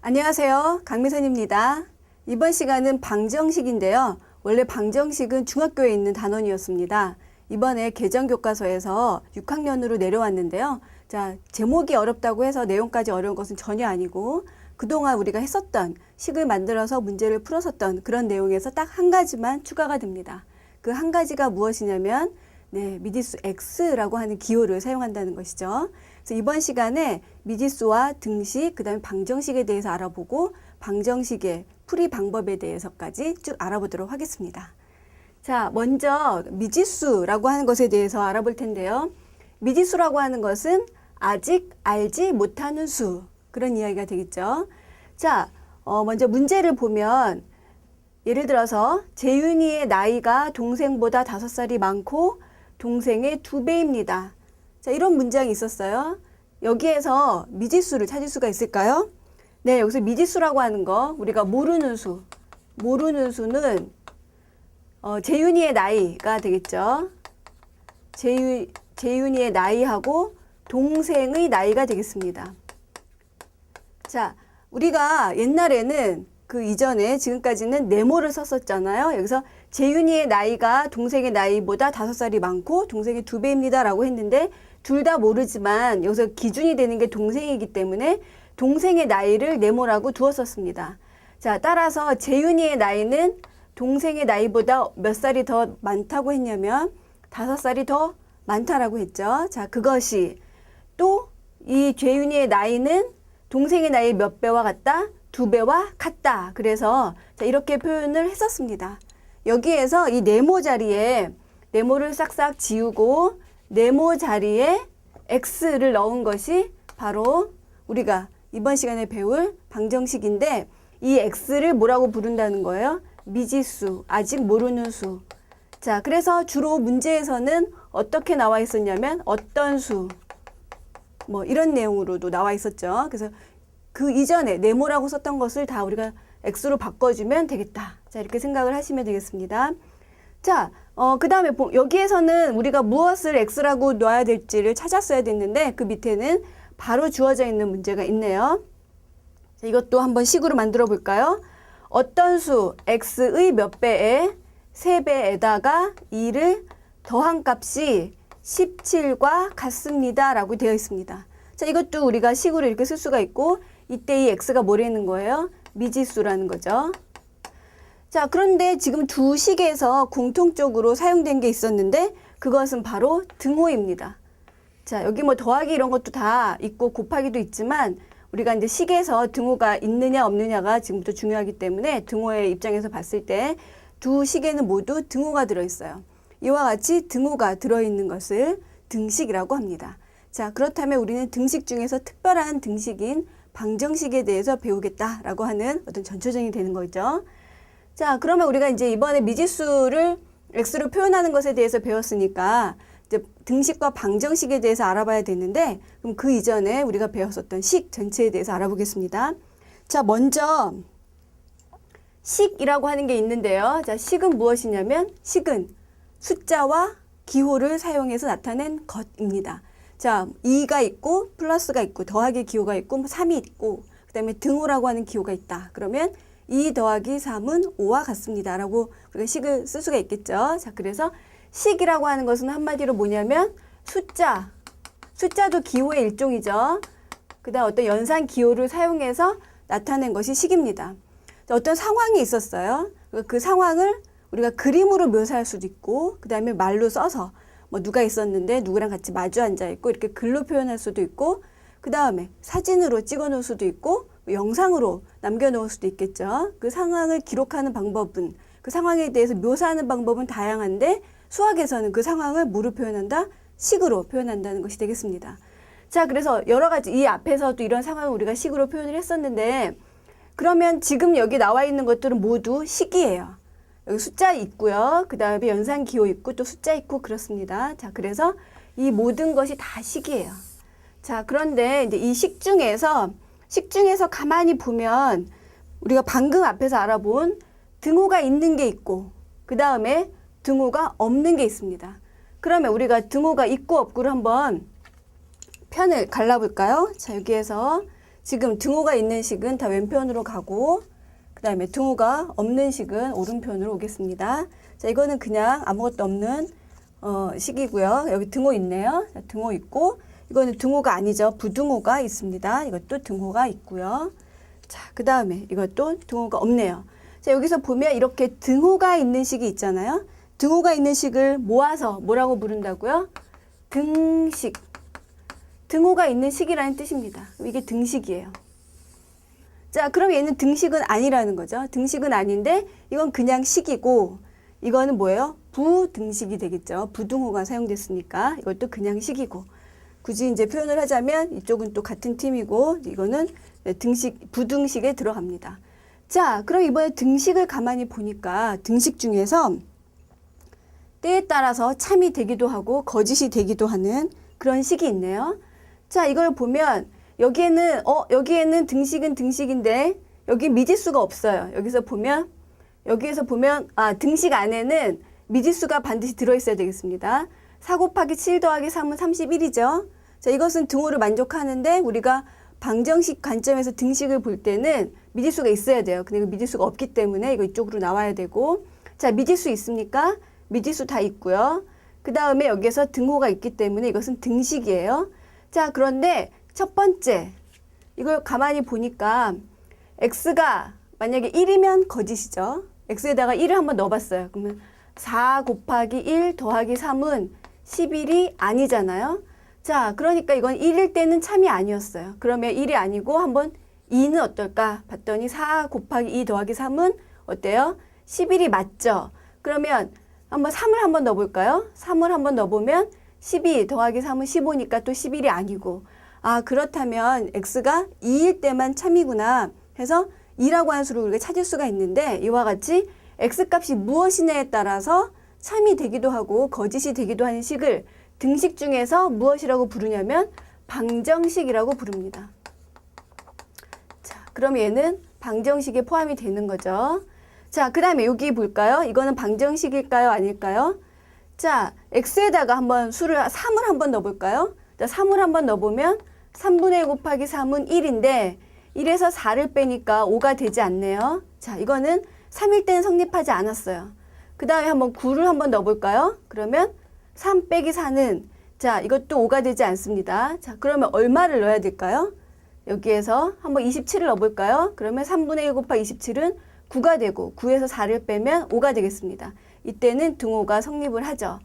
안녕하세요. 강미선입니다. 이번 시간은 방정식인데요. 원래 방정식은 중학교에 있는 단원이었습니다. 이번에 개정교과서에서 6학년으로 내려왔는데요. 자, 제목이 어렵다고 해서 내용까지 어려운 것은 전혀 아니고 그동안 우리가 했었던 식을 만들어서 문제를 풀었었던 그런 내용에서 딱 한 가지만 추가가 됩니다. 그 한 가지가 무엇이냐면 미지수 x라고 하는 기호를 사용한다는 것이죠. 그래서 이번 시간에 미지수와 등식, 그 다음에 방정식에 대해서 알아보고 방정식의 풀이 방법에 대해서까지 쭉 알아보도록 하겠습니다. 자, 먼저 미지수라고 하는 것에 대해서 알아볼 텐데요. 미지수라고 하는 것은 아직 알지 못하는 수, 그런 이야기가 되겠죠. 자, 먼저 문제를 보면 예를 들어서 재윤이의 나이가 동생보다 5살이 많고 동생의 2배입니다. 자, 이런 문장이 있었어요. 여기에서 미지수를 찾을 수가 있을까요? 네, 여기서 미지수라고 하는 거 우리가 모르는 수는 재윤이의 나이가 되겠죠. 재윤이의 나이하고 동생의 나이가 되겠습니다. 자, 우리가 옛날에는 그 이전에 지금까지는 네모를 썼었잖아요. 여기서 재윤이의 나이가 동생의 나이보다 5살이 많고 동생의 2배입니다 라고 했는데 둘 다 모르지만 여기서 기준이 되는 게 동생이기 때문에 동생의 나이를 네모라고 두었었습니다. 자, 따라서 재윤이의 나이는 동생의 나이보다 몇 살이 더 많다고 했냐면 5살이 더 많다라고 했죠. 자, 그것이 또 이 재윤이의 나이는 동생의 나이 몇 배와 같다? 2배와 같다. 그래서 자, 이렇게 표현을 했었습니다. 여기에서 이 네모 자리에 네모를 싹싹 지우고 네모 자리에 x를 넣은 것이 바로 우리가 이번 시간에 배울 방정식인데 이 x를 뭐라고 부른다는 거예요? 미지수, 아직 모르는 수. 자, 그래서 주로 문제에서는 어떻게 나와 있었냐면 어떤 수, 뭐 이런 내용으로도 나와 있었죠. 그래서 그 이전에 네모라고 썼던 것을 다 우리가 x로 바꿔주면 되겠다. 자, 이렇게 생각을 하시면 되겠습니다. 자, 그 다음에 여기에서는 우리가 무엇을 x라고 놔야 될지를 찾았어야 됐는데 그 밑에는 바로 주어져 있는 문제가 있네요. 자, 이것도 한번 식으로 만들어 볼까요? 어떤 수 x의 몇 배에 3배에다가 2를 더한 값이 17과 같습니다 라고 되어 있습니다. 자, 이것도 우리가 식으로 이렇게 쓸 수가 있고 이때 이 x가 뭐라는 거예요? 미지수라는 거죠. 자, 그런데 지금 두 식에서 공통적으로 사용된 게 있었는데 그것은 바로 등호입니다. 자, 여기 뭐 더하기 이런 것도 다 있고 곱하기도 있지만 우리가 이제 식에서 등호가 있느냐 없느냐가 지금부터 중요하기 때문에 등호의 입장에서 봤을 때 두 식에는 모두 등호가 들어있어요. 이와 같이 등호가 들어있는 것을 등식이라고 합니다. 자, 그렇다면 우리는 등식 중에서 특별한 등식인 방정식에 대해서 배우겠다라고 하는 어떤 전초전이 되는 거죠. 자, 그러면 우리가 이제 이번에 미지수를 x로 표현하는 것에 대해서 배웠으니까 이제 등식과 방정식에 대해서 알아봐야 되는데 그럼 그 이전에 우리가 배웠었던 식 전체에 대해서 알아보겠습니다. 자, 먼저 식이라고 하는 게 있는데요. 자, 식은 무엇이냐면 식은 숫자와 기호를 사용해서 나타낸 것입니다. 자, 2가 있고 플러스가 있고 더하기 기호가 있고 3이 있고 그 다음에 등호라고 하는 기호가 있다. 그러면 2 더하기 3은 5와 같습니다. 라고 우리가 식을 쓸 수가 있겠죠. 자, 그래서 식이라고 하는 것은 한마디로 뭐냐면 숫자도 기호의 일종이죠. 그 다음 어떤 연산 기호를 사용해서 나타낸 것이 식입니다. 자, 어떤 상황이 있었어요. 그 상황을 우리가 그림으로 묘사할 수도 있고 그 다음에 말로 써서 뭐 누가 있었는데 누구랑 같이 마주 앉아 있고 이렇게 글로 표현할 수도 있고 그 다음에 사진으로 찍어 놓을 수도 있고 영상으로 남겨 놓을 수도 있겠죠. 그 상황을 기록하는 방법은 그 상황에 대해서 묘사하는 방법은 다양한데 수학에서는 그 상황을 뭐로 표현한다? 식으로 표현한다는 것이 되겠습니다. 자, 그래서 여러 가지 이 앞에서도 이런 상황을 우리가 식으로 표현을 했었는데 그러면 지금 여기 나와 있는 것들은 모두 식이에요. 여기 숫자 있고요. 그 다음에 연산 기호 있고 또 숫자 있고 그렇습니다. 자, 그래서 이 모든 것이 다 식이에요. 자, 그런데 이제 이 식 중에서 가만히 보면 우리가 방금 앞에서 알아본 등호가 있는 게 있고 그 다음에 등호가 없는 게 있습니다. 그러면 우리가 등호가 있고 없고를 한번 편을 갈라볼까요? 자, 여기에서 지금 등호가 있는 식은 다 왼편으로 가고 그 다음에 등호가 없는 식은 오른편으로 오겠습니다. 자, 이거는 그냥 아무것도 없는 식이고요. 여기 등호 있네요. 자, 등호 있고 이거는 등호가 아니죠. 부등호가 있습니다. 이것도 등호가 있고요. 자, 그 다음에 이것도 등호가 없네요. 자, 여기서 보면 이렇게 등호가 있는 식이 있잖아요. 등호가 있는 식을 모아서 뭐라고 부른다고요? 등식. 등호가 있는 식이라는 뜻입니다. 이게 등식이에요. 자, 그럼 얘는 등식은 아니라는 거죠. 등식은 아닌데 이건 그냥 식이고 이거는 뭐예요? 부등식이 되겠죠. 부등호가 사용됐으니까 이것도 그냥 식이고 굳이 이제 표현을 하자면 이쪽은 또 같은 팀이고 이거는 등식, 부등식에 들어갑니다. 자, 그럼 이번에 등식을 가만히 보니까 등식 중에서 때에 따라서 참이 되기도 하고 거짓이 되기도 하는 그런 식이 있네요. 자, 이걸 보면 여기에는 등식은 등식인데 여기 미지수가 없어요. 여기에서 보면 등식 안에는 미지수가 반드시 들어있어야 되겠습니다. 4 곱하기 7 더하기 3은 31이죠. 자, 이것은 등호를 만족하는데 우리가 방정식 관점에서 등식을 볼 때는 미지수가 있어야 돼요. 근데 그 미지수가 없기 때문에 이거 이쪽으로 나와야 되고 자, 미지수 있습니까? 미지수 다 있고요. 그 다음에 여기에서 등호가 있기 때문에 이것은 등식이에요. 자, 그런데 첫 번째 이걸 가만히 보니까 x가 만약에 1이면 거짓이죠. x에다가 1을 한번 넣어봤어요. 그러면 4 곱하기 1 더하기 3은 11이 아니잖아요. 자, 그러니까 이건 1일 때는 참이 아니었어요. 그러면 1이 아니고 한번 2는 어떨까 봤더니 4 곱하기 2 더하기 3은 어때요? 11이 맞죠? 그러면 한번 3을 한번 넣어볼까요? 3을 한번 넣어보면 12 더하기 3은 15니까 또 11이 아니고 아, 그렇다면 x가 2일 때만 참이구나 해서 2라고 하는 수를 우리가 찾을 수가 있는데 이와 같이 x값이 무엇이냐에 따라서 참이 되기도 하고 거짓이 되기도 하는 식을 등식 중에서 무엇이라고 부르냐면 방정식이라고 부릅니다. 자, 그럼 얘는 방정식에 포함이 되는 거죠. 자, 그 다음에 여기 볼까요? 이거는 방정식일까요? 아닐까요? 자, x에다가 한번 수를 3을 한번 넣어볼까요? 자, 3을 한번 넣어보면 3분의 1 곱하기 3은 1인데 1에서 4를 빼니까 5가 되지 않네요. 자, 이거는 3일 때는 성립하지 않았어요. 그 다음에 한번 9를 한번 넣어볼까요? 그러면 3 빼기 4는 자, 이것도 5가 되지 않습니다. 자, 그러면 얼마를 넣어야 될까요? 여기에서 한번 27을 넣어볼까요? 그러면 3분의 1 곱하기 27은 9가 되고 9에서 4를 빼면 5가 되겠습니다. 이때는 등호가 성립을 하죠.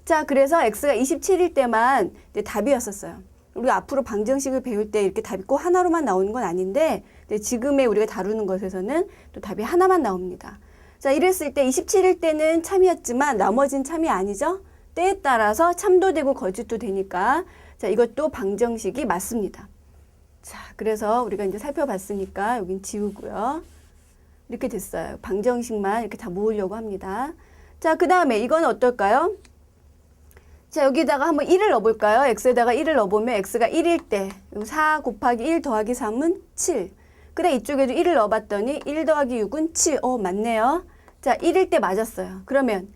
자, 그래서 x가 27일 때만 답이었었어요. 우리가 앞으로 방정식을 배울 때 이렇게 답이 꼭 하나로만 나오는 건 아닌데 지금의 우리가 다루는 것에서는 또 답이 하나만 나옵니다. 자, 이랬을 때 27일 때는 참이었지만 나머지는 참이 아니죠. 때에 따라서 참도 되고 거짓도 되니까 자, 이것도 방정식이 맞습니다. 자, 그래서 우리가 이제 살펴봤으니까 여긴 지우고요. 이렇게 됐어요. 방정식만 이렇게 다 모으려고 합니다. 자, 그 다음에 이건 어떨까요? 자, 여기다가 한번 1을 넣어볼까요? x에다가 1을 넣어보면 x가 1일 때 4 곱하기 1 더하기 3은 7. 그래, 이쪽에도 1을 넣어봤더니 1 더하기 6은 7. 맞네요. 자, 1일 때 맞았어요. 그러면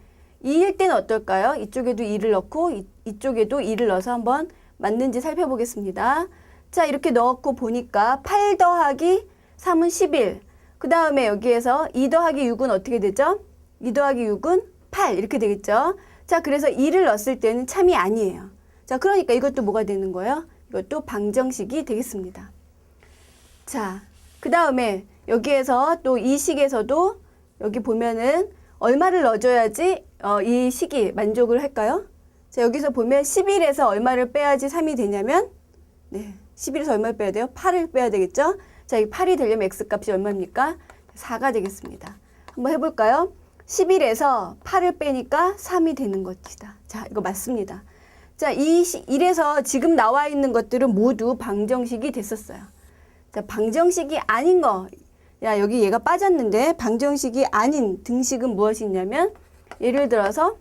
2일 때는 어떨까요? 이쪽에도 2를 넣고 이쪽에도 2를 넣어서 한번 맞는지 살펴보겠습니다. 자, 이렇게 넣고 보니까 8 더하기 3은 11. 그 다음에 여기에서 2 더하기 6은 어떻게 되죠? 2 더하기 6은 8 이렇게 되겠죠. 자, 그래서 2를 넣었을 때는 참이 아니에요. 자, 그러니까 이것도 뭐가 되는 거예요? 이것도 방정식이 되겠습니다. 자, 그 다음에 여기에서 또 이 식에서도 여기 보면은 얼마를 넣어줘야지 이 식이 만족을 할까요? 자, 여기서 보면 11에서 얼마를 빼야지 3이 되냐면 11에서 얼마를 빼야 돼요? 8을 빼야 되겠죠? 자, 이 8이 되려면 x값이 얼마입니까? 4가 되겠습니다. 한번 해볼까요? 11에서 8을 빼니까 3이 되는 것이다. 자, 이거 맞습니다. 자, 이래서 지금 나와 있는 것들은 모두 방정식이 됐었어요. 자, 방정식이 아닌 거. 야, 여기 얘가 빠졌는데 방정식이 아닌 등식은 무엇이 있냐면 예를 들어서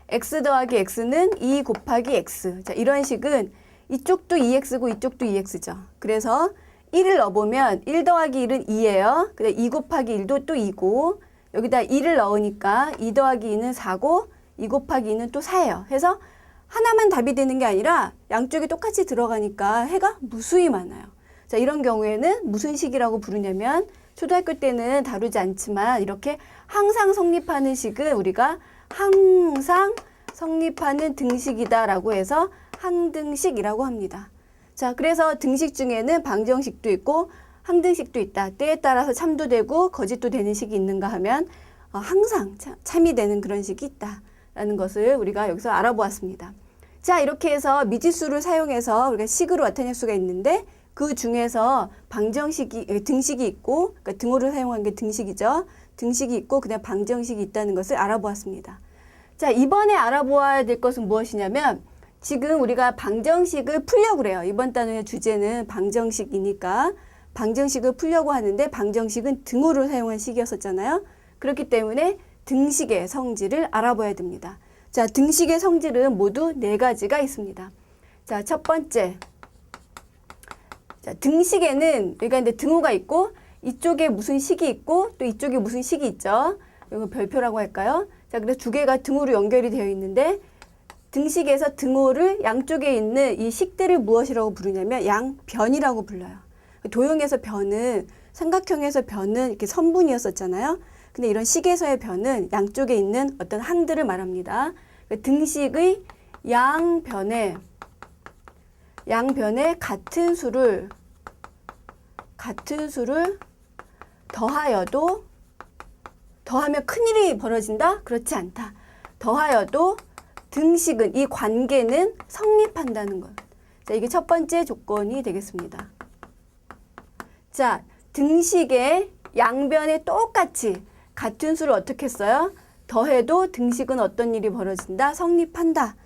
x 더하기 x는 2 곱하기 x. 자, 이런 식은 이쪽도 2x고 이쪽도 2x죠. 그래서 1을 넣어보면 1 더하기 1은 2예요. 근데 2 곱하기 1도 또 2고 여기다 2를 넣으니까 2 더하기 2는 4고 2 곱하기 2는 또 4예요. 해서 하나만 답이 되는 게 아니라 양쪽이 똑같이 들어가니까 해가 무수히 많아요. 자, 이런 경우에는 무슨 식이라고 부르냐면 초등학교 때는 다루지 않지만 이렇게 항상 성립하는 식은 우리가 항상 성립하는 등식이다라고 해서 항등식이라고 합니다. 자, 그래서 등식 중에는 방정식도 있고 항등식도 있다. 때에 따라서 참도 되고 거짓도 되는 식이 있는가 하면 항상 참이 되는 그런 식이 있다라는 것을 우리가 여기서 알아보았습니다. 자, 이렇게 해서 미지수를 사용해서 우리가 식으로 나타낼 수가 있는데 그 중에서 방정식이 등식이 있고 그러니까 등호를 사용한 게 등식이죠. 등식이 있고 그다음 방정식이 있다는 것을 알아보았습니다. 자, 이번에 알아보아야 될 것은 무엇이냐면 지금 우리가 방정식을 풀려고 그래요. 이번 단원의 주제는 방정식이니까 방정식을 풀려고 하는데 방정식은 등호를 사용한 식이었었잖아요. 그렇기 때문에 등식의 성질을 알아봐야 됩니다. 자, 등식의 성질은 모두 4가지가 있습니다. 자, 첫 번째. 자, 등식에는 여기가 이제 등호가 있고 이쪽에 무슨 식이 있고 또 이쪽에 무슨 식이 있죠. 이거 별표라고 할까요? 자, 그래서 두 개가 등호로 연결이 되어 있는데 등식에서 등호를 양쪽에 있는 이 식들을 무엇이라고 부르냐면 양변이라고 불러요. 도형에서 변은 삼각형에서 변은 이렇게 선분이었었잖아요. 근데 이런 식에서의 변은 양쪽에 있는 어떤 항들을 말합니다. 등식의 양변에 같은 수를 더하여도 더하면 큰일이 벌어진다? 그렇지 않다. 더하여도 등식은 이 관계는 성립한다는 것. 자, 이게 첫 번째 조건이 되겠습니다. 자, 등식의 양변에 똑같이 같은 수를 어떻게 써요? 더해도 등식은 어떤 일이 벌어진다? 성립한다.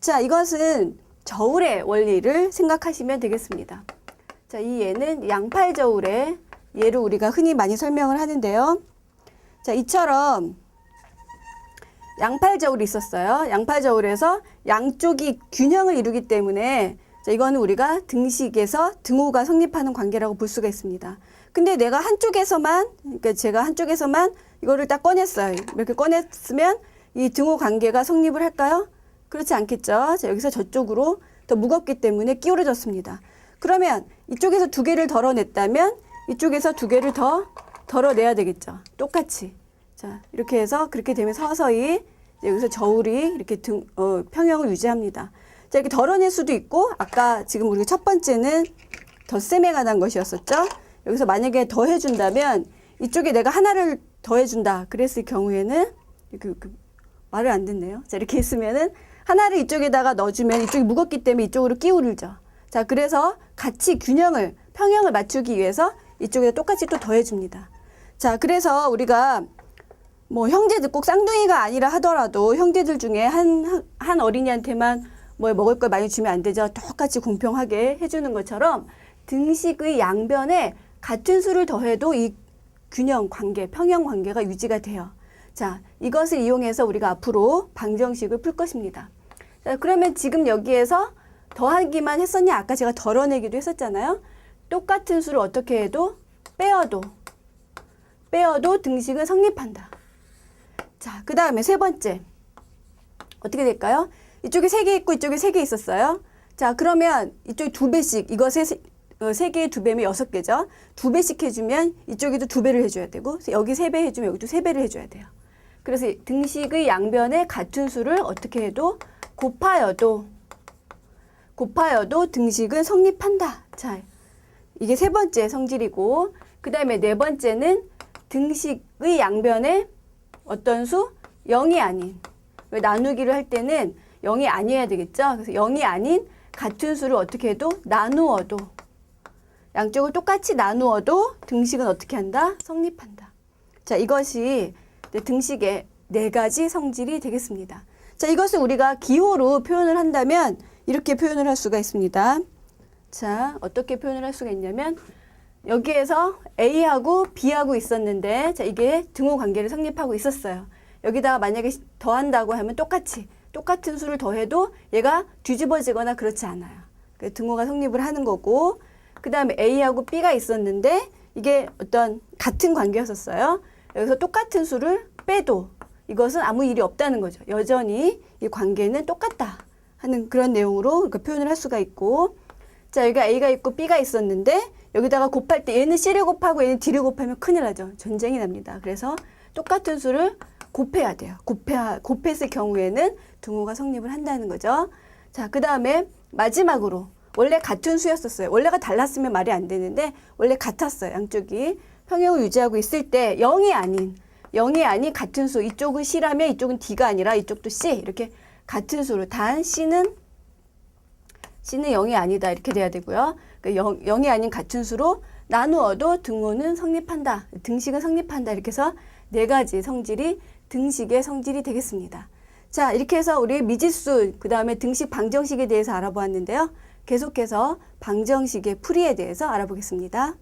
자, 이것은 저울의 원리를 생각하시면 되겠습니다. 자, 이 예는 양팔저울의 예를 우리가 흔히 많이 설명을 하는데요. 자, 이처럼 양팔저울이 있었어요. 양팔저울에서 양쪽이 균형을 이루기 때문에 자, 이거는 우리가 등식에서 등호가 성립하는 관계라고 볼 수가 있습니다. 근데 내가 한쪽에서만, 그러니까 제가 한쪽에서만 이거를 딱 꺼냈어요. 이렇게 꺼냈으면 이 등호 관계가 성립을 할까요? 그렇지 않겠죠. 자, 여기서 저쪽으로 더 무겁기 때문에 끼우러졌습니다. 그러면 이쪽에서 2개를 덜어냈다면 이쪽에서 2개를 더 덜어내야 되겠죠. 똑같이. 자, 이렇게 해서 그렇게 되면 서서히 여기서 저울이 이렇게 평형을 유지합니다. 자, 이렇게 덜어낼 수도 있고 아까 지금 우리가 첫 번째는 덧셈에 관한 것이었었죠. 여기서 만약에 더해준다면 이쪽에 내가 하나를 더해준다 그랬을 경우에는 말을 안 듣네요. 자, 이렇게 했으면은 하나를 이쪽에다가 넣어주면 이쪽이 무겁기 때문에 이쪽으로 끼우르죠. 자, 그래서 같이 평형을 맞추기 위해서 이쪽에다 똑같이 또 더해줍니다. 자, 그래서 우리가 뭐 형제들 꼭 쌍둥이가 아니라 하더라도 형제들 중에 한 어린이한테만 뭐 먹을 걸 많이 주면 안 되죠. 똑같이 공평하게 해주는 것처럼 등식의 양변에 같은 수를 더해도 이 균형 관계, 평형 관계가 유지가 돼요. 자, 이것을 이용해서 우리가 앞으로 방정식을 풀 것입니다. 자, 그러면 지금 여기에서 더하기만 했었냐? 아까 제가 덜어내기도 했었잖아요. 똑같은 수를 어떻게 해도 빼어도 등식은 성립한다. 자, 그 다음에 세 번째. 어떻게 될까요? 이쪽에 3개 있고 이쪽에 3개 있었어요. 자, 그러면 이쪽에 2배씩, 이거 3개의 2배면 6개죠. 2배씩 해주면 이쪽에도 2배를 해줘야 되고, 여기 3배 해주면 여기도 3배를 해줘야 돼요. 그래서 등식의 양변에 같은 수를 어떻게 해도 곱하여도 등식은 성립한다. 자, 이게 세 번째 성질이고, 그 다음에 네 번째는 등식의 양변에 어떤 수? 0이 아닌. 나누기를 할 때는 0이 아니어야 되겠죠. 그래서 0이 아닌 같은 수를 어떻게 해도 나누어도, 양쪽을 똑같이 나누어도 등식은 어떻게 한다? 성립한다. 자, 이것이 등식의 4가지 성질이 되겠습니다. 자, 이것을 우리가 기호로 표현을 한다면 이렇게 표현을 할 수가 있습니다. 자, 어떻게 표현을 할 수가 있냐면 여기에서 A하고 B하고 있었는데, 자, 이게 등호 관계를 성립하고 있었어요. 여기다가 만약에 더한다고 하면 똑같은 수를 더해도 얘가 뒤집어지거나 그렇지 않아요. 등호가 성립을 하는 거고, 그 다음에 A하고 B가 있었는데 이게 어떤 같은 관계였었어요. 여기서 똑같은 수를 빼도 이것은 아무 일이 없다는 거죠. 여전히 이 관계는 똑같다 하는 그런 내용으로 표현을 할 수가 있고, 자, 여기가 A가 있고 B가 있었는데 여기다가 곱할 때 얘는 C를 곱하고 얘는 D를 곱하면 큰일 나죠. 전쟁이 납니다. 그래서 똑같은 수를 곱해야 돼요. 곱했을 경우에는 등호가 성립을 한다는 거죠. 자, 그 다음에 마지막으로 원래 같은 수였었어요. 원래가 달랐으면 말이 안 되는데 원래 같았어요. 양쪽이 평형을 유지하고 있을 때 0이 아닌 같은 수. 이쪽은 C라면 이쪽은 D가 아니라 이쪽도 C. 이렇게 같은 수로 단 C는 0이 아니다. 이렇게 돼야 되고요. 그러니까 0이 아닌 같은 수로 나누어도 등호는 성립한다. 등식은 성립한다. 이렇게 해서 네 가지 성질이 등식의 성질이 되겠습니다. 자, 이렇게 해서 우리 미지수, 그 다음에 등식 방정식에 대해서 알아보았는데요. 계속해서 방정식의 풀이에 대해서 알아보겠습니다.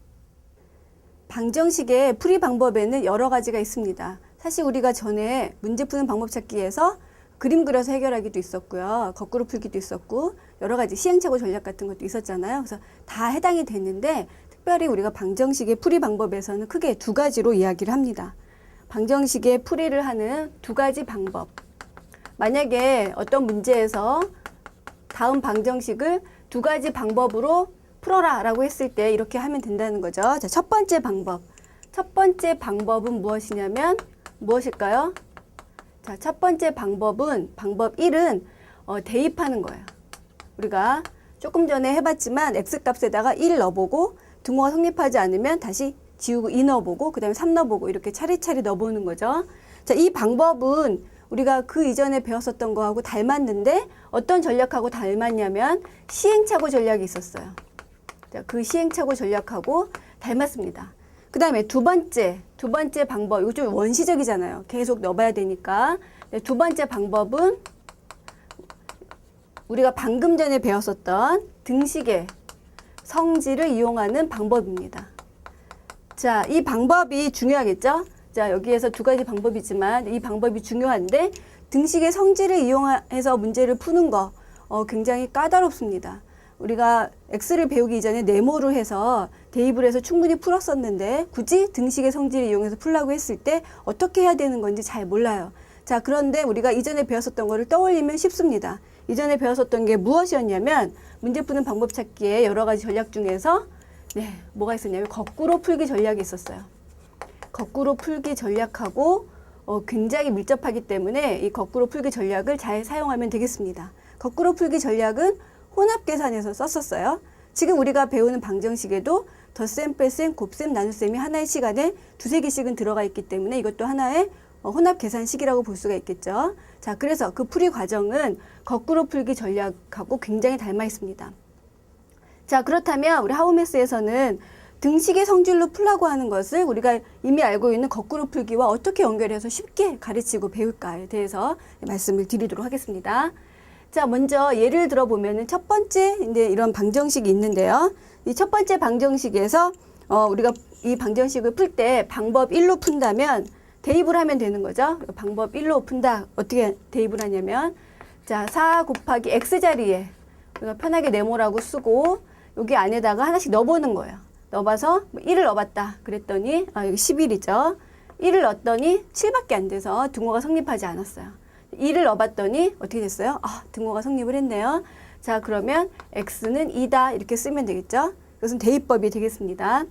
방정식의 풀이 방법에는 여러 가지가 있습니다. 사실 우리가 전에 문제 푸는 방법 찾기에서 그림 그려서 해결하기도 있었고요. 거꾸로 풀기도 있었고 여러 가지 시행착오 전략 같은 것도 있었잖아요. 그래서 다 해당이 됐는데 특별히 우리가 방정식의 풀이 방법에서는 크게 두 가지로 이야기를 합니다. 방정식의 풀이를 하는 두 가지 방법. 만약에 어떤 문제에서 다음 방정식을 두 가지 방법으로 풀어라 라고 했을 때 이렇게 하면 된다는 거죠. 자, 첫 번째 방법. 첫 번째 방법은 무엇이냐면 무엇일까요? 자, 첫 번째 방법은 방법 1은 대입하는 거예요. 우리가 조금 전에 해봤지만 x값에다가 1 넣어보고 등호가 성립하지 않으면 다시 지우고 2 넣어보고 그 다음에 3 넣어보고 이렇게 차례차례 넣어보는 거죠. 자, 이 방법은 우리가 그 이전에 배웠었던 거하고 닮았는데 어떤 전략하고 닮았냐면 시행착오 전략이 있었어요. 자, 그 시행착오 전략하고 닮았습니다. 그 다음에 두 번째 방법, 이거 좀 원시적이잖아요. 계속 넣어봐야 되니까. 두 번째 방법은 우리가 방금 전에 배웠었던 등식의 성질을 이용하는 방법입니다. 자, 이 방법이 중요하겠죠? 자, 여기에서 두 가지 방법이지만 이 방법이 중요한데 등식의 성질을 이용해서 문제를 푸는 거 굉장히 까다롭습니다. 우리가 X를 배우기 이전에 네모를 해서 대입을 해서 충분히 풀었었는데 굳이 등식의 성질을 이용해서 풀라고 했을 때 어떻게 해야 되는 건지 잘 몰라요. 자, 그런데 우리가 이전에 배웠었던 거를 떠올리면 쉽습니다. 이전에 배웠었던 게 무엇이었냐면 문제 푸는 방법 찾기에 여러 가지 전략 중에서 뭐가 있었냐면 거꾸로 풀기 전략이 있었어요. 거꾸로 풀기 전략하고 굉장히 밀접하기 때문에 이 거꾸로 풀기 전략을 잘 사용하면 되겠습니다. 거꾸로 풀기 전략은 혼합 계산에서 썼었어요. 지금 우리가 배우는 방정식에도 덧셈, 뺄셈, 곱셈, 나눗셈이 하나의 시간에 두세 개씩은 들어가 있기 때문에 이것도 하나의 혼합 계산식이라고 볼 수가 있겠죠. 자, 그래서 그 풀이 과정은 거꾸로 풀기 전략하고 굉장히 닮아 있습니다. 자, 그렇다면 우리 하우메스에서는 등식의 성질로 풀라고 하는 것을 우리가 이미 알고 있는 거꾸로 풀기와 어떻게 연결해서 쉽게 가르치고 배울까에 대해서 말씀을 드리도록 하겠습니다. 자, 먼저 예를 들어보면은 첫 번째 이런 방정식이 있는데요. 이 첫 번째 방정식에서 우리가 이 방정식을 풀 때 방법 1로 푼다면 대입을 하면 되는 거죠. 방법 1로 푼다. 어떻게 대입을 하냐면 자, 4 곱하기 x 자리에 우리가 편하게 네모라고 쓰고 여기 안에다가 하나씩 넣어보는 거예요. 넣어봐서 1을 넣어봤다. 그랬더니 여기 11이죠. 1을 넣었더니 7밖에 안 돼서 등호가 성립하지 않았어요. 2를 넣어봤더니 어떻게 됐어요? 등호가 성립을 했네요. 자, 그러면 x는 2다 이렇게 쓰면 되겠죠. 이것은 대입법이 되겠습니다.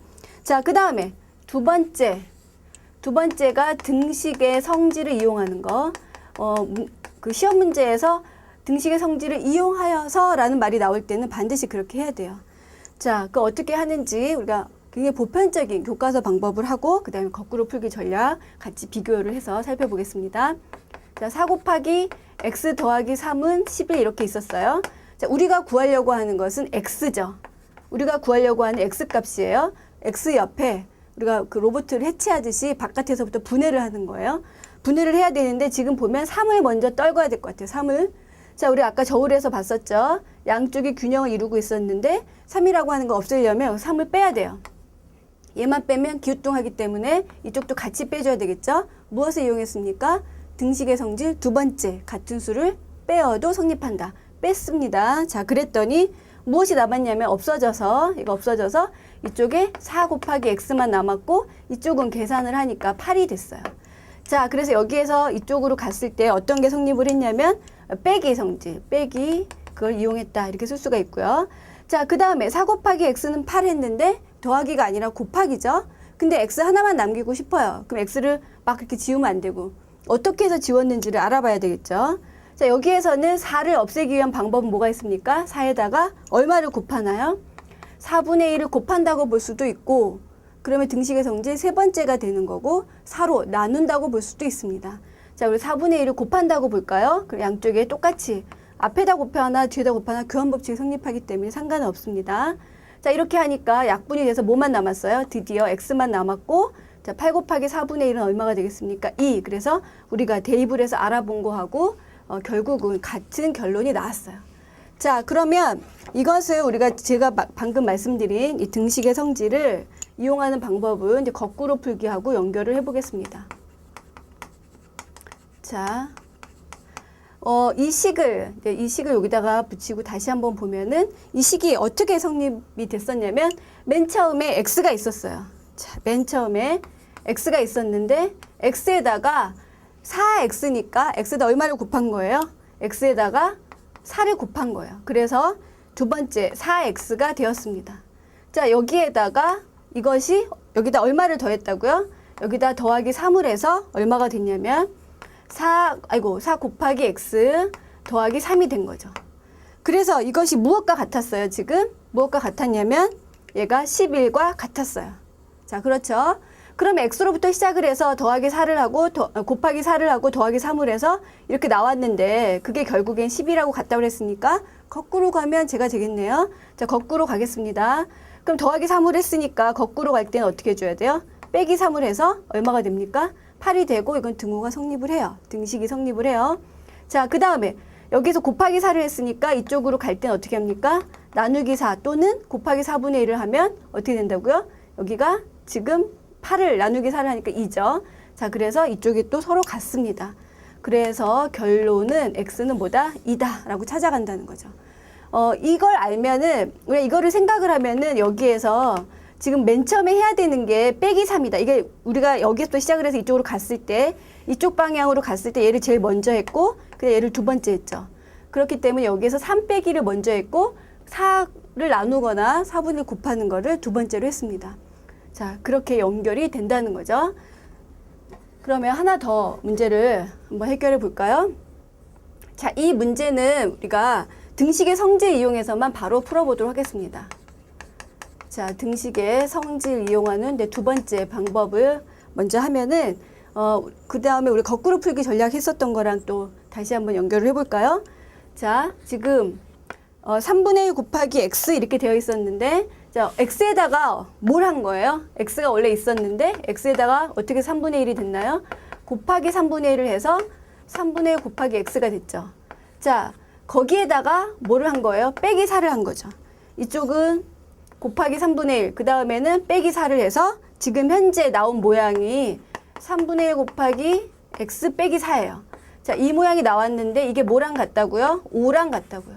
자, 그 다음에 두 번째가 등식의 성질을 이용하는 거. 그 시험 문제에서 등식의 성질을 이용하여서 라는 말이 나올 때는 반드시 그렇게 해야 돼요. 자, 그 어떻게 하는지 우리가 굉장히 보편적인 교과서 방법을 하고 그 다음에 거꾸로 풀기 전략 같이 비교를 해서 살펴보겠습니다. 자, 4 곱하기 x 더하기 3은 11 이렇게 있었어요. 자, 우리가 구하려고 하는 것은 x죠. 우리가 구하려고 하는 x 값이에요. x 옆에 우리가 그 로봇을 해체하듯이 바깥에서부터 분해를 하는 거예요. 분해를 해야 되는데 지금 보면 3을 먼저 떨궈야 될 것 같아요. 3을. 자, 우리 아까 저울에서 봤었죠. 양쪽이 균형을 이루고 있었는데 3이라고 하는 거 없애려면 3을 빼야 돼요. 얘만 빼면 기우뚱하기 때문에 이쪽도 같이 빼줘야 되겠죠. 무엇을 이용했습니까? 등식의 성질 두 번째 같은 수를 빼어도 성립한다. 뺐습니다. 자, 그랬더니 무엇이 남았냐면 없어져서 이쪽에 4 곱하기 x만 남았고 이쪽은 계산을 하니까 8이 됐어요. 자, 그래서 여기에서 이쪽으로 갔을 때 어떤 게 성립을 했냐면 빼기 성질, 빼기 그걸 이용했다 이렇게 쓸 수가 있고요. 자, 그 다음에 4 곱하기 x는 8 했는데 더하기가 아니라 곱하기죠. 근데 x 하나만 남기고 싶어요. 그럼 x를 막 그렇게 지우면 안 되고 어떻게 해서 지웠는지를 알아봐야 되겠죠. 자, 여기에서는 4를 없애기 위한 방법은 뭐가 있습니까? 4에다가 얼마를 곱하나요? 4분의 1을 곱한다고 볼 수도 있고, 그러면 등식의 성질 세 번째가 되는 거고 4로 나눈다고 볼 수도 있습니다. 자, 우리 4분의 1을 곱한다고 볼까요? 그럼 양쪽에 똑같이 앞에다 곱하나 뒤에다 곱하나 교환법칙이 성립하기 때문에 상관은 없습니다. 자, 이렇게 하니까 약분이 돼서 뭐만 남았어요? 드디어 x만 남았고, 자, 8 곱하기 4분의 1은 얼마가 되겠습니까? 2. 그래서 우리가 대입을 해서 알아본 거하고 결국은 같은 결론이 나왔어요. 자, 그러면 이것을 우리가 제가 방금 말씀드린 이 등식의 성질을 이용하는 방법은 이제 거꾸로 풀기하고 연결을 해보겠습니다. 자, 이 식을 여기다가 붙이고 다시 한번 보면은 이 식이 어떻게 성립이 됐었냐면 맨 처음에 x가 있었어요. 자, 맨 처음에 x가 있었는데 x에다가 4x니까 x에다 얼마를 곱한 거예요? x에다가 4를 곱한 거예요. 그래서 두 번째 4x가 되었습니다. 자, 여기에다가 이것이 여기다 얼마를 더했다고요? 여기다 더하기 3을 해서 얼마가 됐냐면 4 곱하기 x 더하기 3이 된 거죠. 그래서 이것이 무엇과 같았어요? 지금 무엇과 같았냐면 얘가 11과 같았어요. 자, 그렇죠. 그럼 x로부터 시작을 해서 더하기 4를 하고 곱하기 4를 하고 더하기 3을 해서 이렇게 나왔는데 그게 결국엔 10이라고 같다고 그랬으니까 거꾸로 가면 제가 되겠네요. 자, 거꾸로 가겠습니다. 그럼 더하기 3을 했으니까 거꾸로 갈 때는 어떻게 해줘야 돼요? 빼기 3을 해서 얼마가 됩니까? 8이 되고 이건 등호가 성립을 해요. 등식이 성립을 해요. 자, 그 다음에 여기서 곱하기 4를 했으니까 이쪽으로 갈 때는 어떻게 합니까? 나누기 4 또는 곱하기 4분의 1을 하면 어떻게 된다고요? 여기가 지금 8을 나누기 4를 하니까 2죠. 자, 그래서 이쪽이 또 서로 같습니다. 그래서 결론은 x는 뭐다? 2다 라고 찾아간다는 거죠. 이걸 알면은 우리가 이거를 생각을 하면은 여기에서 지금 맨 처음에 해야 되는 게 빼기 3이다. 이게 우리가 여기서부터 시작을 해서 이쪽으로 갔을 때 이쪽 방향으로 갔을 때 얘를 제일 먼저 했고 그다음에 얘를 두 번째 했죠. 그렇기 때문에 여기에서 3 빼기를 먼저 했고 4를 나누거나 4분의 곱하는 거를 두 번째로 했습니다. 자, 그렇게 연결이 된다는 거죠. 그러면 하나 더 문제를 한번 해결해 볼까요? 자, 이 문제는 우리가 등식의 성질 이용해서만 바로 풀어보도록 하겠습니다. 자, 등식의 성질 이용하는 두 번째 방법을 먼저 하면은 그 다음에 우리 거꾸로 풀기 전략 했었던 거랑 또 다시 한번 연결을 해볼까요? 자, 지금 3분의 1 곱하기 x 이렇게 되어 있었는데 자, x에다가 뭘 한 거예요? x가 원래 있었는데 x에다가 어떻게 3분의 1이 됐나요? 곱하기 3분의 1을 해서 3분의 1 곱하기 x가 됐죠. 자, 거기에다가 뭐를 한 거예요? 빼기 4를 한 거죠. 이쪽은 곱하기 3분의 1, 그 다음에는 빼기 4를 해서 지금 현재 나온 모양이 3분의 1 곱하기 x 빼기 4예요. 자, 이 모양이 나왔는데 이게 뭐랑 같다고요? 5랑 같다고요.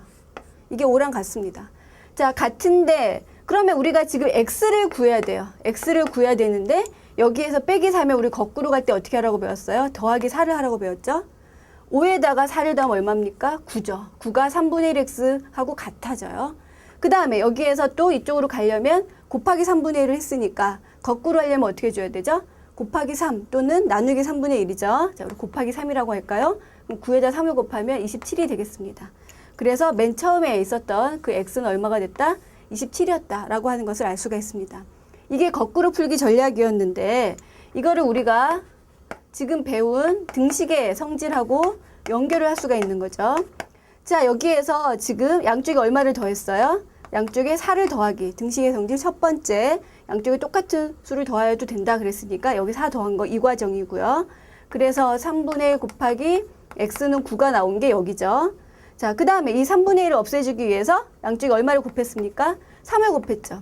이게 5랑 같습니다. 자, 같은데 그러면 우리가 지금 x를 구해야 돼요. x를 구해야 되는데 여기에서 빼기 4면 우리 거꾸로 갈 때 어떻게 하라고 배웠어요? 더하기 4를 하라고 배웠죠? 5에다가 4를 더하면 얼마입니까? 9죠. 9가 3분의 1x하고 같아져요. 그 다음에 여기에서 또 이쪽으로 가려면 곱하기 3분의 1을 했으니까 거꾸로 하려면 어떻게 해줘야 되죠? 곱하기 3 또는 나누기 3분의 1이죠. 자, 우리 곱하기 3이라고 할까요? 그럼 9에다 3을 곱하면 27이 되겠습니다. 그래서 맨 처음에 있었던 그 x는 얼마가 됐다? 27이었다 라고 하는 것을 알 수가 있습니다. 이게 거꾸로 풀기 전략이었는데 이거를 우리가 지금 배운 등식의 성질하고 연결을 할 수가 있는 거죠. 자, 여기에서 지금 양쪽에 얼마를 더했어요? 양쪽에 4를 더하기. 등식의 성질 첫 번째. 양쪽에 똑같은 수를 더해도 된다 그랬으니까 여기 4 더한 거 이 과정이고요. 그래서 3분의 1 곱하기 x는 9가 나온 게 여기죠. 자, 그 다음에 이 3분의 1을 없애주기 위해서 양쪽에 얼마를 곱했습니까? 3을 곱했죠.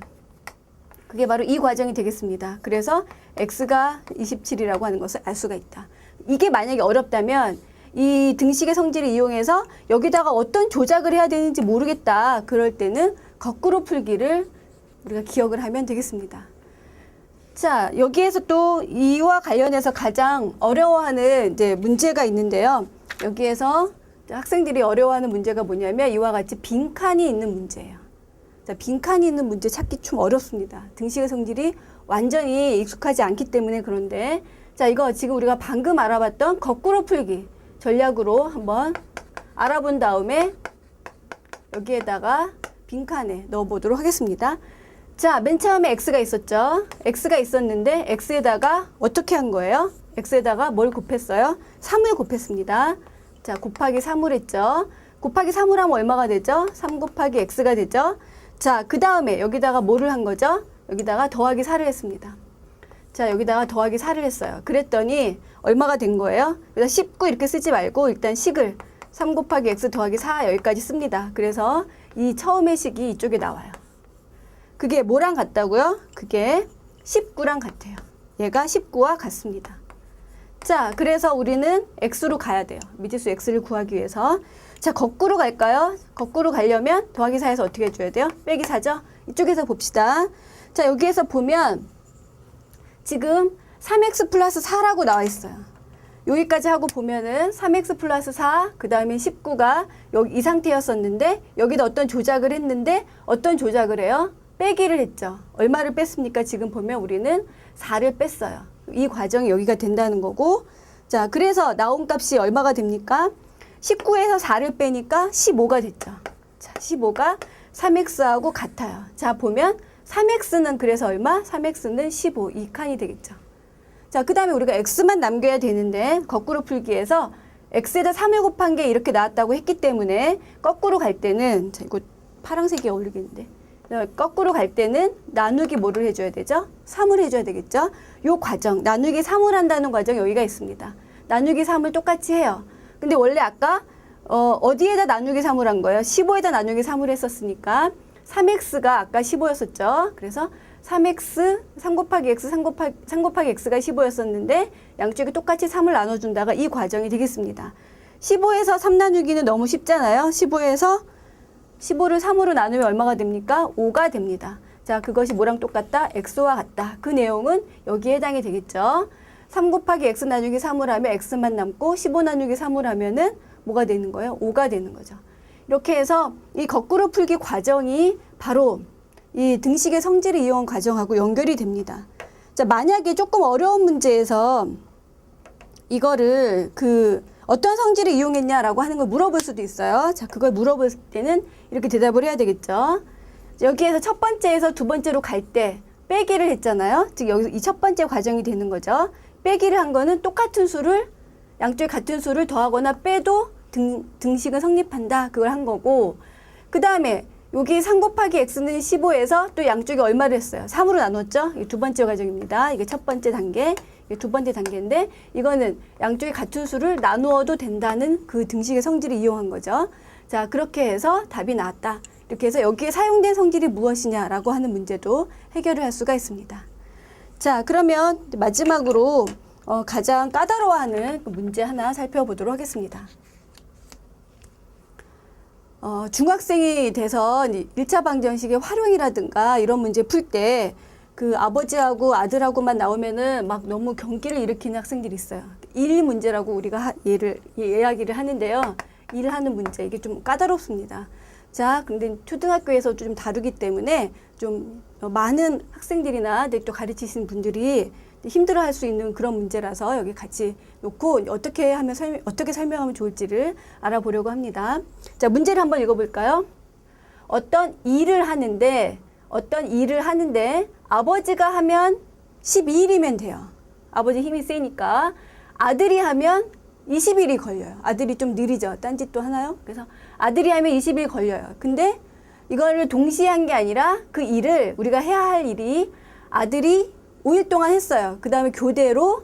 그게 바로 이 과정이 되겠습니다. 그래서 x가 27이라고 하는 것을 알 수가 있다. 이게 만약에 어렵다면 이 등식의 성질을 이용해서 여기다가 어떤 조작을 해야 되는지 모르겠다. 그럴 때는 거꾸로 풀기를 우리가 기억을 하면 되겠습니다. 자, 여기에서 또 이와 관련해서 가장 어려워하는 이제 문제가 있는데요. 여기에서 학생들이 어려워하는 문제가 뭐냐면 이와 같이 빈칸이 있는 문제예요. 자, 빈칸이 있는 문제 찾기 좀 어렵습니다. 등식의 성질이 완전히 익숙하지 않기 때문에 그런데 자, 이거 지금 우리가 방금 알아봤던 거꾸로 풀기 전략으로 한번 알아본 다음에 여기에다가 빈칸에 넣어보도록 하겠습니다. 자, 맨 처음에 x가 있었죠. x가 있었는데 x에다가 어떻게 한 거예요? x에다가 뭘 곱했어요? 3을 곱했습니다. 자, 곱하기 3을 했죠. 곱하기 3을 하면 얼마가 되죠? 3 곱하기 x가 되죠. 자, 그 다음에 여기다가 뭐를 한 거죠? 여기다가 더하기 4를 했습니다. 자, 여기다가 더하기 4를 했어요. 그랬더니 얼마가 된 거예요? 그래서 19 이렇게 쓰지 말고 일단 식을 3 곱하기 x 더하기 4 여기까지 씁니다. 그래서 이 처음의 식이 이쪽에 나와요. 그게 뭐랑 같다고요? 그게 19랑 같아요. 얘가 19와 같습니다. 자, 그래서 우리는 x로 가야 돼요. 미지수 x를 구하기 위해서. 자, 거꾸로 갈까요? 거꾸로 가려면 더하기 4에서 어떻게 해줘야 돼요? 빼기 4죠? 이쪽에서 봅시다. 자, 여기에서 보면 지금 3x 플러스 4라고 나와 있어요. 여기까지 하고 보면은 3x 플러스 4, 그 다음에 19가 여기 이 상태였었는데 여기다 어떤 조작을 했는데 어떤 조작을 해요? 빼기를 했죠. 얼마를 뺐습니까? 지금 보면 우리는 4를 뺐어요. 이 과정이 여기가 된다는 거고 자, 그래서 나온 값이 얼마가 됩니까? 19에서 4를 빼니까 15가 됐죠. 자, 15가 3x하고 같아요. 자, 보면 3x는 그래서 얼마? 3x는 15, 이 칸이 되겠죠. 자, 그 다음에 우리가 x만 남겨야 되는데 거꾸로 풀기에서 x에다 3을 곱한 게 이렇게 나왔다고 했기 때문에 거꾸로 갈 때는 자, 이거 파란색이 어울리겠는데 거꾸로 갈 때는 나누기 뭐를 해줘야 되죠? 3을 해줘야 되겠죠? 요 과정, 나누기 3을 한다는 과정 여기가 있습니다. 나누기 3을 똑같이 해요. 근데 원래 아까 어디에다 나누기 3을 한 거예요? 15에다 나누기 3을 했었으니까 3x가 아까 15였었죠. 그래서 3x, 3 곱하기 x, 3 곱하기 x가 15였었는데 양쪽에 똑같이 3을 나눠준다가 이 과정이 되겠습니다. 15에서 3 나누기는 너무 쉽잖아요. 15에서 15를 3으로 나누면 얼마가 됩니까? 5가 됩니다. 자, 그것이 뭐랑 똑같다? x와 같다. 그 내용은 여기에 해당이 되겠죠. 3 곱하기 x 나누기 3을 하면 x만 남고 15 나누기 3을 하면은 뭐가 되는 거예요? 5가 되는 거죠. 이렇게 해서 이 거꾸로 풀기 과정이 바로 이 등식의 성질을 이용한 과정하고 연결이 됩니다. 자, 만약에 조금 어려운 문제에서 이거를 어떤 성질을 이용했냐라고 하는 걸 물어볼 수도 있어요. 자, 그걸 물어볼 때는 이렇게 대답을 해야 되겠죠. 여기에서 첫 번째에서 두 번째로 갈 때 빼기를 했잖아요. 즉 여기서 이 첫 번째 과정이 되는 거죠. 빼기를 한 거는 똑같은 수를 양쪽에 같은 수를 더하거나 빼도 등식은 성립한다. 그걸 한 거고 그 다음에 여기 3 곱하기 x는 15에서 또 양쪽에 얼마를 했어요? 3으로 나눴죠? 이게 두 번째 과정입니다. 이게 첫 번째 단계, 이게 두 번째 단계인데 이거는 양쪽에 같은 수를 나누어도 된다는 그 등식의 성질을 이용한 거죠. 자, 그렇게 해서 답이 나왔다. 이렇게 해서 여기에 사용된 성질이 무엇이냐라고 하는 문제도 해결을 할 수가 있습니다. 자, 그러면 마지막으로 가장 까다로워하는 문제 하나 살펴보도록 하겠습니다. 중학생이 돼서 1차 방정식의 활용이라든가 이런 문제 풀 때 그 아버지하고 아들하고만 나오면은 막 너무 경기를 일으키는 학생들이 있어요. 일 문제라고 우리가 이야기를 하는데요. 일하는 문제, 이게 좀 까다롭습니다. 자, 근데 초등학교에서 좀 다루기 때문에 좀 많은 학생들이나 또 가르치시는 분들이 힘들어할 수 있는 그런 문제라서 여기 같이 놓고 어떻게 설명하면 좋을지를 알아보려고 합니다. 자, 문제를 한번 읽어볼까요? 어떤 일을 하는데 아버지가 하면 12일이면 돼요. 아버지 힘이 세니까. 아들이 하면 20일이 걸려요. 아들이 좀 느리죠. 딴짓도 하나요? 그래서 아들이 하면 20일 걸려요. 근데 이거를 동시에 한 게 아니라 그 일을 우리가 해야 할 일이 아들이 5일 동안 했어요. 그 다음에 교대로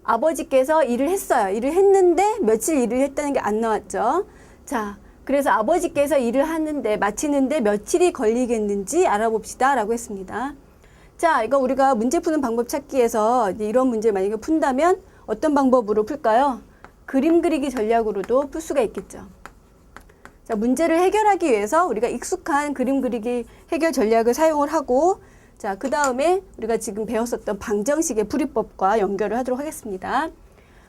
아버지께서 일을 했어요. 일을 했는데 며칠 일을 했다는 게 안 나왔죠. 자, 그래서 아버지께서 일을 하는데 마치는데 며칠이 걸리겠는지 알아봅시다 라고 했습니다. 자, 이거 우리가 문제 푸는 방법 찾기에서 이런 문제를 만약에 푼다면 어떤 방법으로 풀까요? 그림 그리기 전략으로도 풀 수가 있겠죠. 자, 문제를 해결하기 위해서 우리가 익숙한 그림 그리기 해결 전략을 사용을 하고 자, 그 다음에 우리가 지금 배웠었던 방정식의 풀이법과 연결을 하도록 하겠습니다.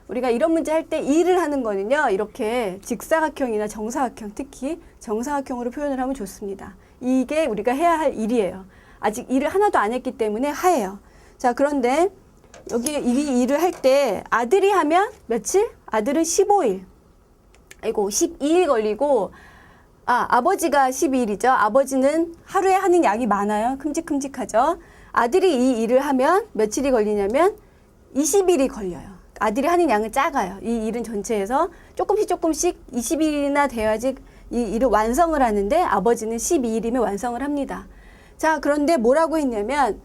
우리가 이런 문제 할 때 일을 하는 거는요, 이렇게 직사각형이나 정사각형, 특히 정사각형으로 표현을 하면 좋습니다. 이게 우리가 해야 할 일이에요. 아직 일을 하나도 안 했기 때문에 하예요. 자, 그런데 여기 이 일을 할 때 아들이 하면 며칠? 아들은 15일. 아이고, 12일 걸리고, 아버지가 12일이죠. 아버지는 하루에 하는 양이 많아요. 큼직큼직하죠. 아들이 이 일을 하면 며칠이 걸리냐면 20일이 걸려요. 아들이 하는 양은 작아요. 이 일은 전체에서 조금씩 20일이나 돼야지 이 일을 완성을 하는데 아버지는 12일이면 완성을 합니다. 자, 그런데 뭐라고 했냐면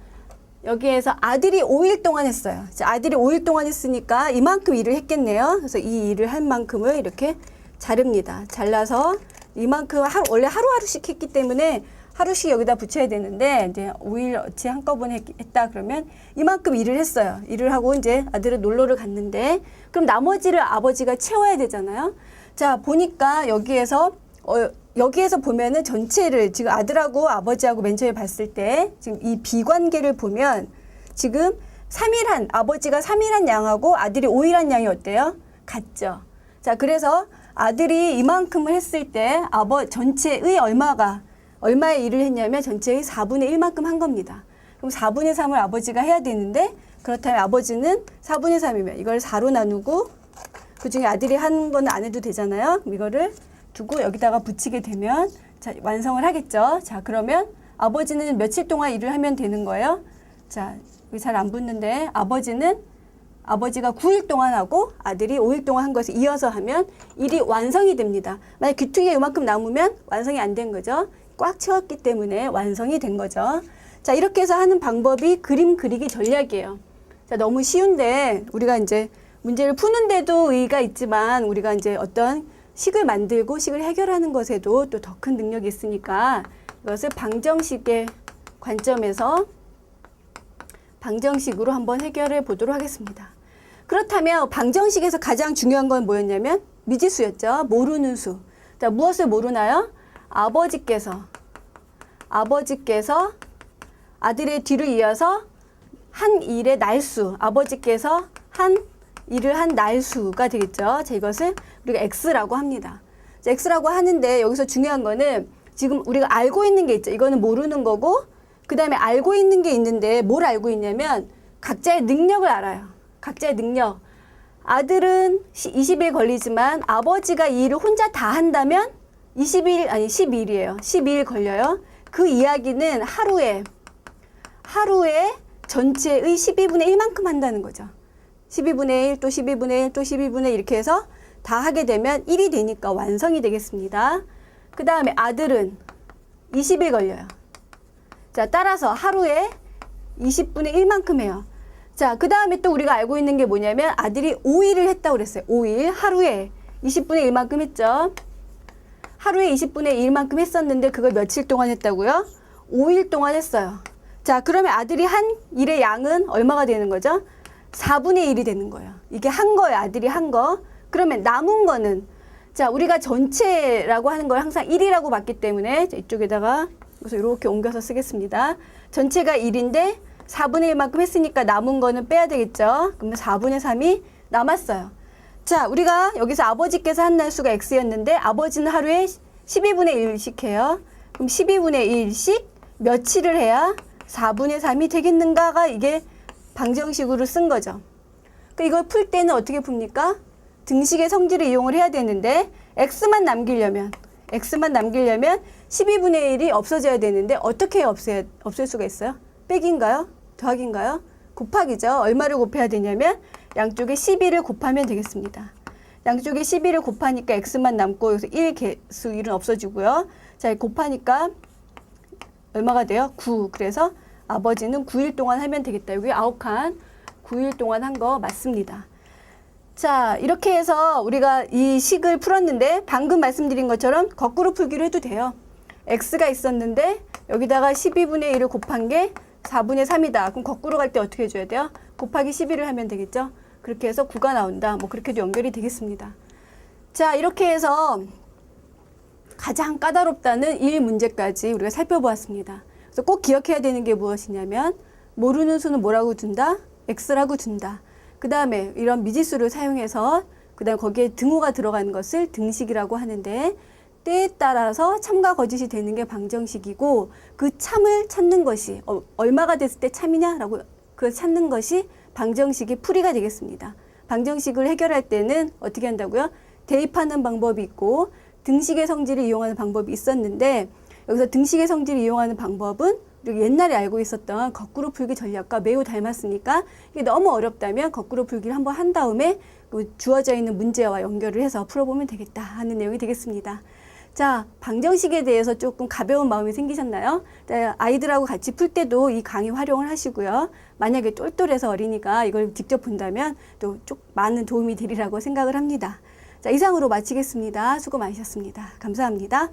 여기에서 아들이 5일 동안 했어요. 자, 아들이 5일 동안 했으니까 이만큼 일을 했겠네요. 그래서 이 일을 한 만큼을 이렇게 자릅니다. 잘라서 이만큼 원래 하루하루씩 했기 때문에 하루씩 여기다 붙여야 되는데 이제 5일어치 한꺼번에 했다 그러면 이만큼 일을 했어요. 일을 하고 이제 아들은 놀러를 갔는데 그럼 나머지를 아버지가 채워야 되잖아요. 자, 보니까 여기에서 보면은 전체를 지금 아들하고 아버지하고 맨 처음에 봤을 때 지금 이 비관계를 보면 지금 3일한 아버지가 3일한 양하고 아들이 5일한 양이 어때요? 같죠. 자, 그래서 아들이 이만큼을 했을 때 전체의 얼마의 일을 했냐면 전체의 4분의 1만큼 한 겁니다. 그럼 4분의 3을 아버지가 해야 되는데 그렇다면 아버지는 4분의 3이면 이걸 4로 나누고 그중에 아들이 한 거는 안 해도 되잖아요. 그럼 이거를 두고 여기다가 붙이게 되면 자, 완성을 하겠죠. 자, 그러면 아버지는 며칠 동안 일을 하면 되는 거예요. 자, 여기 잘 안 붙는데 아버지가 9일 동안 하고 아들이 5일 동안 한 것을 이어서 하면 일이 완성이 됩니다. 만약 귀퉁이가 이만큼 남으면 완성이 안 된 거죠. 꽉 채웠기 때문에 완성이 된 거죠. 자, 이렇게 해서 하는 방법이 그림 그리기 전략이에요. 자, 너무 쉬운데 우리가 이제 문제를 푸는데도 의의가 있지만 우리가 이제 어떤 식을 만들고 식을 해결하는 것에도 또 더 큰 능력이 있으니까 이것을 방정식의 관점에서 방정식으로 한번 해결해 보도록 하겠습니다. 그렇다면 방정식에서 가장 중요한 건 뭐였냐면 미지수였죠. 모르는 수. 자, 무엇을 모르나요? 아버지께서 아들의 뒤를 이어서 한 일의 날수, 아버지께서 한 일을 한 날수가 되겠죠. 자, 이것을 우리가 X라고 합니다. 자, X라고 하는데 여기서 중요한 거는 지금 우리가 알고 있는 게 있죠. 이거는 모르는 거고 그 다음에 알고 있는 게 있는데 뭘 알고 있냐면 각자의 능력을 알아요. 각자의 능력. 아들은 20일 걸리지만 아버지가 이 일을 혼자 다 한다면 12일이에요. 12일 걸려요. 그 이야기는 하루에 전체의 12분의 1만큼 한다는 거죠. 12분의 1, 또 12분의 1, 또 12분의 1 이렇게 해서 다 하게 되면 1이 되니까 완성이 되겠습니다. 그 다음에 아들은 20일 걸려요. 자, 따라서 하루에 20분의 1만큼 해요. 자, 그 다음에 또 우리가 알고 있는 게 뭐냐면 아들이 5일을 했다고 그랬어요. 5일, 하루에 20분의 1만큼 했죠. 하루에 20분의 1만큼 했었는데 그걸 며칠 동안 했다고요? 5일 동안 했어요. 자, 그러면 아들이 한 일의 양은 얼마가 되는 거죠? 4분의 1이 되는 거예요. 이게 한 거예요. 아들이 한 거. 그러면 남은 거는 자, 우리가 전체라고 하는 걸 항상 1이라고 봤기 때문에 이쪽에다가 그래서 이렇게 옮겨서 쓰겠습니다. 전체가 1인데 4분의 1만큼 했으니까 남은 거는 빼야 되겠죠. 그러면 4분의 3이 남았어요. 자, 우리가 여기서 아버지께서 한 날수가 X였는데 아버지는 하루에 12분의 1씩 해요. 그럼 12분의 1씩 며칠을 해야 4분의 3이 되겠는가가 이게 방정식으로 쓴 거죠. 그러니까 이걸 풀 때는 어떻게 풉니까? 등식의 성질을 이용을 해야 되는데 X만 남기려면 12분의 1이 없어져야 되는데 어떻게 없앨 수가 있어요? 빼기인가요? 더하기인가요? 곱하기죠. 얼마를 곱해야 되냐면 양쪽에 12를 곱하면 되겠습니다. 양쪽에 12를 곱하니까 X만 남고 여기서 1 개수 1은 없어지고요. 자, 곱하니까 얼마가 돼요? 9. 그래서 아버지는 9일 동안 하면 되겠다. 여기 9칸 9일 동안 한 거 맞습니다. 자, 이렇게 해서 우리가 이 식을 풀었는데 방금 말씀드린 것처럼 거꾸로 풀기로 해도 돼요. X가 있었는데 여기다가 12분의 1을 곱한 게 4분의 3이다. 그럼 거꾸로 갈 때 어떻게 해줘야 돼요? 곱하기 12를 하면 되겠죠? 그렇게 해서 9가 나온다. 뭐 그렇게도 연결이 되겠습니다. 자, 이렇게 해서 가장 까다롭다는 1문제까지 우리가 살펴보았습니다. 그래서 꼭 기억해야 되는 게 무엇이냐면 모르는 수는 뭐라고 둔다? X라고 둔다. 그 다음에 이런 미지수를 사용해서 그 다음에 거기에 등호가 들어가는 것을 등식이라고 하는데 때에 따라서 참과 거짓이 되는 게 방정식이고 그 참을 찾는 것이 얼마가 됐을 때 참이냐라고 그 찾는 것이 방정식의 풀이가 되겠습니다. 방정식을 해결할 때는 어떻게 한다고요? 대입하는 방법이 있고 등식의 성질을 이용하는 방법이 있었는데 여기서 등식의 성질을 이용하는 방법은 우리가 옛날에 알고 있었던 거꾸로 풀기 전략과 매우 닮았으니까 이게 너무 어렵다면 거꾸로 풀기를 한번 한 다음에 그 주어져 있는 문제와 연결을 해서 풀어보면 되겠다 하는 내용이 되겠습니다. 자, 방정식에 대해서 조금 가벼운 마음이 생기셨나요? 아이들하고 같이 풀 때도 이 강의 활용을 하시고요. 만약에 똘똘해서 어리니까 이걸 직접 본다면 또 많은 도움이 되리라고 생각을 합니다. 자, 이상으로 마치겠습니다. 수고 많으셨습니다. 감사합니다.